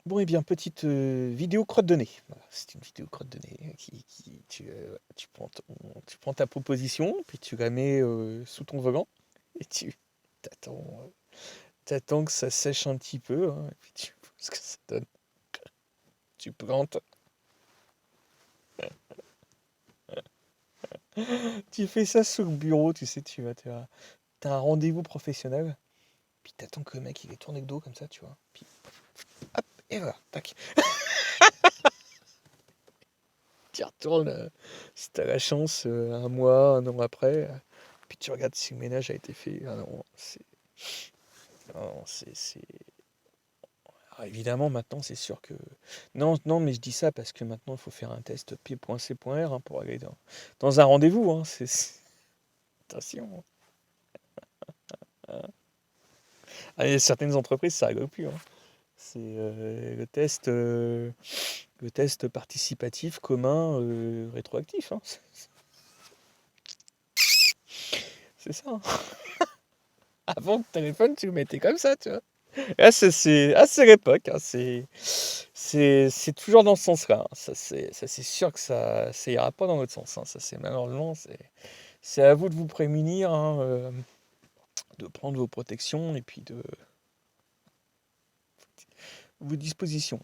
Bon, et bien, petite vidéo crotte de nez. Voilà, c'est une vidéo crotte de nez tu prends ta proposition, puis tu la mets sous ton volant, et tu t'attends, t'attends que ça sèche un petit peu, hein, et puis tu vois ce que ça donne. Tu plantes, tu fais ça sous le bureau, tu sais, t'as un rendez-vous professionnel, puis t'attends que le mec il est tourné le dos comme ça, tu vois. Puis hop, et voilà, tac. Tu y retournes, si t'as la chance, un mois, un an après, puis tu regardes si le ménage a été fait. Ah non, non, ah, évidemment, maintenant, c'est sûr que... Non, non, mais je dis ça parce que maintenant, il faut faire un test P.C.R hein, pour aller dans un rendez-vous. Hein, Attention. Hein. Ah, il y a certaines entreprises, ça rigole plus. Hein. C'est le test participatif commun rétroactif. Hein. C'est ça. Hein. Avant, le téléphone, tu le mettais comme ça, tu vois. Ah, c'est l'époque. Hein, c'est toujours dans ce sens-là. Hein. C'est sûr que ça ira pas dans l'autre sens. Hein. Ça, c'est malheureusement, c'est à vous de vous prémunir, hein, de prendre vos protections et puis de vos dispositions.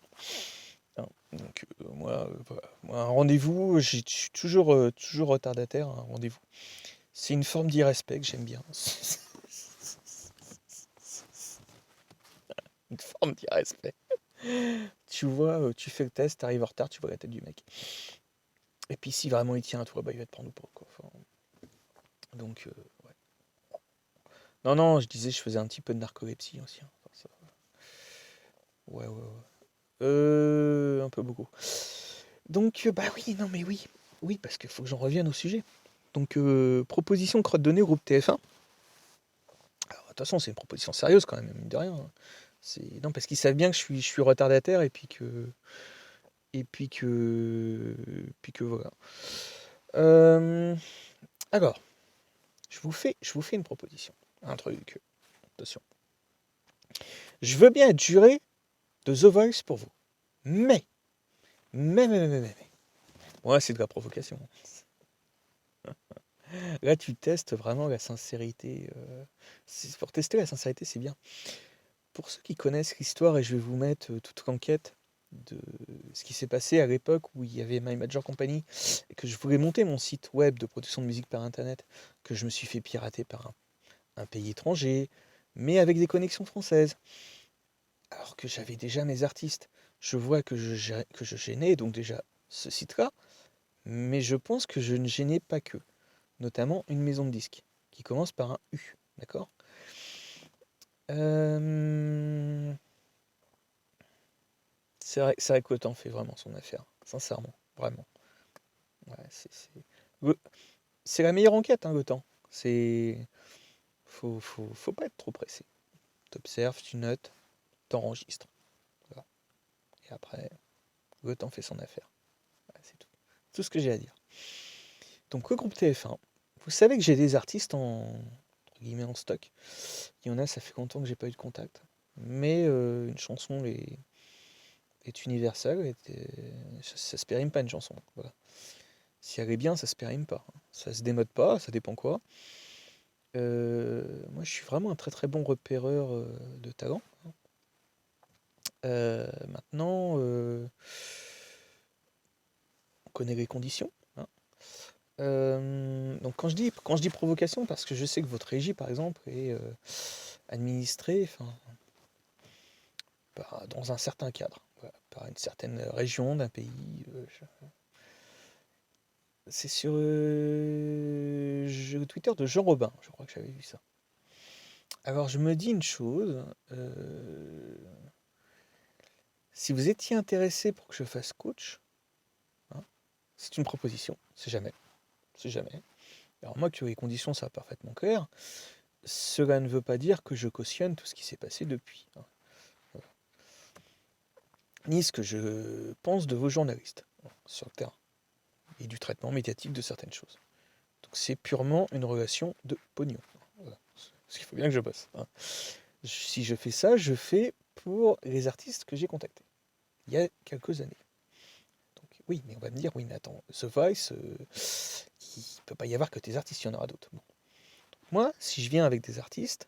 Hein. Donc, moi, voilà. Moi, un rendez-vous, je suis toujours retardataire. Un rendez-vous. C'est une forme d'irrespect que j'aime bien. Une forme d'irrespect. Tu vois, tu fais le test, t'arrives en retard, tu vois la tête du mec. Et puis si vraiment il tient à toi, bah, il va te prendre ou pas, quoi. Enfin, donc, ouais. Non, non, je disais, je faisais un petit peu de narcolepsie aussi. Hein. Enfin, ouais, ouais, ouais. Un peu beaucoup. Donc, bah oui, non, mais oui. Oui, parce qu'il faut que j'en revienne au sujet. Donc, proposition crotte de nez au groupe TF1. Alors, de toute façon, c'est une proposition sérieuse quand même, mine de rien. Hein. Non, parce qu'ils savent bien que je suis retardataire et puis que voilà. Euh, alors, je vous fais une proposition. Un truc. Attention. Je veux bien être juré de The Voice pour vous. Mais. Ouais, c'est de la provocation. Là, tu testes vraiment la sincérité. Pour tester la sincérité, c'est bien. Pour ceux qui connaissent l'histoire, et je vais vous mettre toute l'enquête de ce qui s'est passé à l'époque où il y avait My Major Company et que je voulais monter mon site web de production de musique par internet, que je me suis fait pirater par un pays étranger, mais avec des connexions françaises. Alors que j'avais déjà mes artistes. Je vois que je gênais donc déjà ce site-là, mais je pense que je ne gênais pas que, notamment une maison de disques, qui commence par un U, d'accord. Euh, c'est vrai que Gotham fait vraiment son affaire, sincèrement, vraiment. Ouais, Go- c'est la meilleure enquête, hein, Gotham. C'est... Faut pas être trop pressé. T'observes, tu notes, t'enregistres. Voilà. Et après, Gotham fait son affaire. Ouais, c'est tout. Tout ce que j'ai à dire. Donc le groupe TF1, vous savez que j'ai des artistes entre guillemets en stock. Il y en a, ça fait longtemps que j'ai pas eu de contact. Mais une chanson est universelle. Ça se périme pas une chanson. Voilà. Si elle est bien, ça se périme pas. Hein. Ça se démode pas, ça dépend quoi. Moi, je suis vraiment un très très bon repéreur de talent. Hein. Maintenant, on connaît les conditions. Hein. Donc quand je dis provocation, parce que je sais que votre régie, par exemple, est administrée enfin, dans un certain cadre, voilà, par une certaine région d'un pays. C'est sur le Twitter de Jean Robin, je crois que j'avais vu ça. Alors je me dis une chose, si vous étiez intéressé pour que je fasse coach, hein, c'est une proposition, c'est jamais, c'est jamais. Alors moi que les conditions soient parfaitement claires, cela ne veut pas dire que je cautionne tout ce qui s'est passé depuis. Hein. Voilà. Ni ce que je pense de vos journalistes sur le terrain et du traitement médiatique de certaines choses. Donc c'est purement une relation de pognon. Voilà. Parce qu'il faut bien que je bosse. Hein. Si je fais ça, je fais pour les artistes que j'ai contactés. il y a quelques années. Donc oui, mais on va me dire, oui, mais attends, The Voice, il ne peut pas y avoir que tes artistes, il y en aura d'autres. Bon. Moi, si je viens avec des artistes,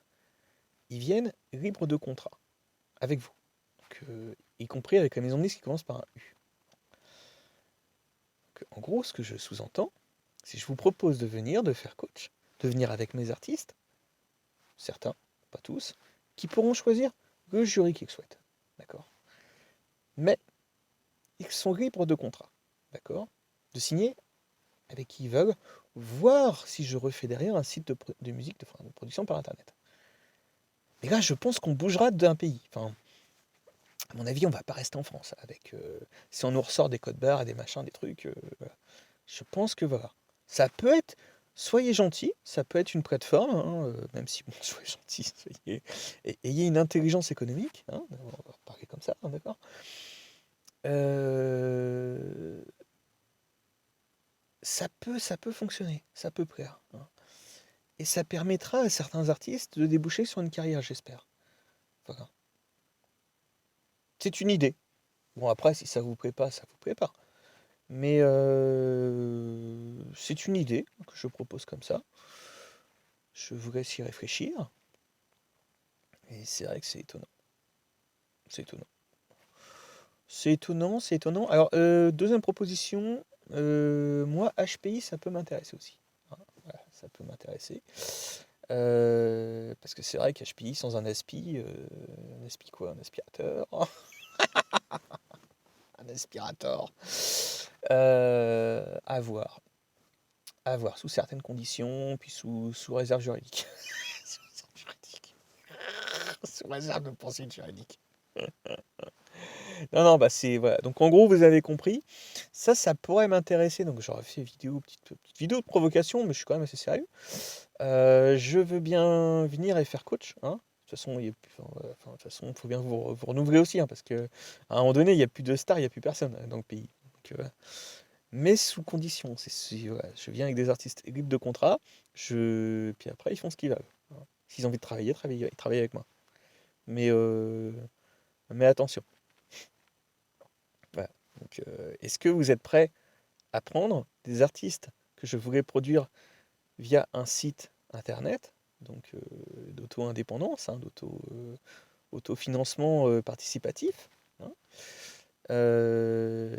ils viennent libres de contrat, avec vous. Donc, y compris avec la maison de disques qui commence par un U. Donc, en gros, ce que je sous-entends, si je vous propose de venir, de faire coach, de venir avec mes artistes, certains, pas tous, qui pourront choisir le jury qu'ils souhaitent. D'accord. Mais ils sont libres de contrat. D'accord. De signer avec qui ils veulent, voir si je refais derrière un site de musique, de production par Internet. Mais là, je pense qu'on bougera d'un pays. Enfin, à mon avis, on va pas rester en France. Avec, si on nous ressort des codes barres et des machins, des trucs, voilà. Je pense que voilà. Ça peut être, soyez gentils, ça peut être une plateforme, hein, même si, bon, soyez gentils, ayez une intelligence économique, hein, on va parler comme ça, hein, d'accord. Euh, ça peut fonctionner, ça peut plaire, hein. Et ça permettra à certains artistes de déboucher sur une carrière, j'espère. Voilà. C'est une idée. Bon, après, si ça vous plaît pas, ça vous plaît pas. Mais c'est une idée que je propose comme ça. Je vous laisse y réfléchir. Et c'est vrai que c'est étonnant. C'est étonnant. C'est étonnant, c'est étonnant. Alors, deuxième proposition, moi, HPI, ça peut m'intéresser aussi. Hein, voilà, ça peut m'intéresser. Parce que c'est vrai qu'HPI sans un ASPI, un ASPI quoi? Un aspirateur? Un aspirateur. À voir. À voir, sous certaines conditions, puis sous réserve juridique. Sous réserve juridique. Sous réserve de poursuite juridique. Non, non, bah c'est. Voilà. Donc en gros, vous avez compris. Ça pourrait m'intéresser. Donc j'aurais fait petite vidéo de provocation, mais je suis quand même assez sérieux. Je veux bien venir et faire coach, hein. De toute façon, de toute façon, il faut bien vous renouveler aussi, hein, parce que à un moment donné, il n'y a plus de stars, il n'y a plus personne dans le pays. Donc, mais sous condition. Voilà, je viens avec des artistes libres de contrat, puis après, ils font ce qu'ils veulent, hein. S'ils ont envie de travailler, ils travaillent avec moi. Mais, mais attention. Voilà. Donc, est-ce que vous êtes prêts à prendre des artistes que je voudrais produire via un site internet, donc d'auto-indépendance, hein, autofinancement participatif, hein, euh,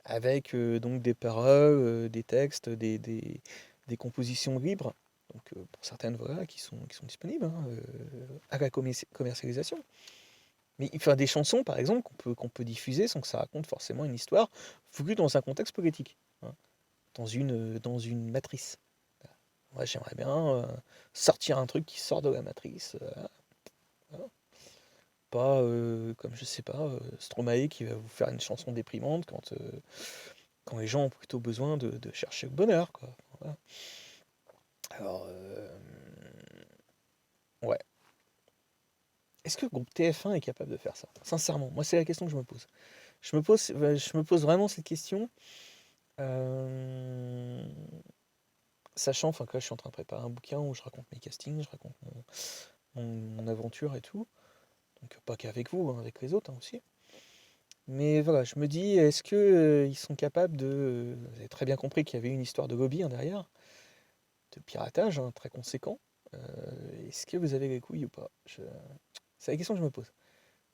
avec donc des paroles, des textes, des compositions libres, donc pour certaines voilà, qui sont disponibles, hein, à la commercialisation. Mais enfin, des chansons, par exemple, qu'on peut diffuser sans que ça raconte forcément une histoire, voulue dans un contexte politique, hein, dans une matrice. Moi, j'aimerais bien sortir un truc qui sort de la matrice. Voilà. Pas comme, je sais pas, Stromae qui va vous faire une chanson déprimante quand les gens ont plutôt besoin de chercher le bonheur, quoi. Voilà. Alors, ouais. Est-ce que le groupe TF1 est capable de faire ça? Sincèrement, moi, c'est la question que je me pose. Je me pose vraiment cette question, euh, sachant, enfin, que là, je suis en train de préparer un bouquin où je raconte mes castings, je raconte mon aventure et tout. Donc, pas qu'avec vous, hein, avec les autres, hein, aussi. Mais voilà, je me dis, est-ce que ils sont capables de. Vous avez très bien compris qu'il y avait une histoire de lobby, hein, derrière, de piratage, hein, très conséquent. Est-ce que vous avez les couilles ou pas? C'est la question que je me pose.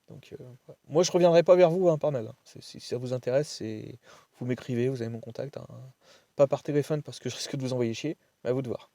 Donc, voilà. Moi, je reviendrai pas vers vous, hein, par mail, hein. Si ça vous intéresse, vous m'écrivez, vous avez mon contact, hein. Pas par téléphone parce que je risque de vous envoyer chier, mais à vous de voir.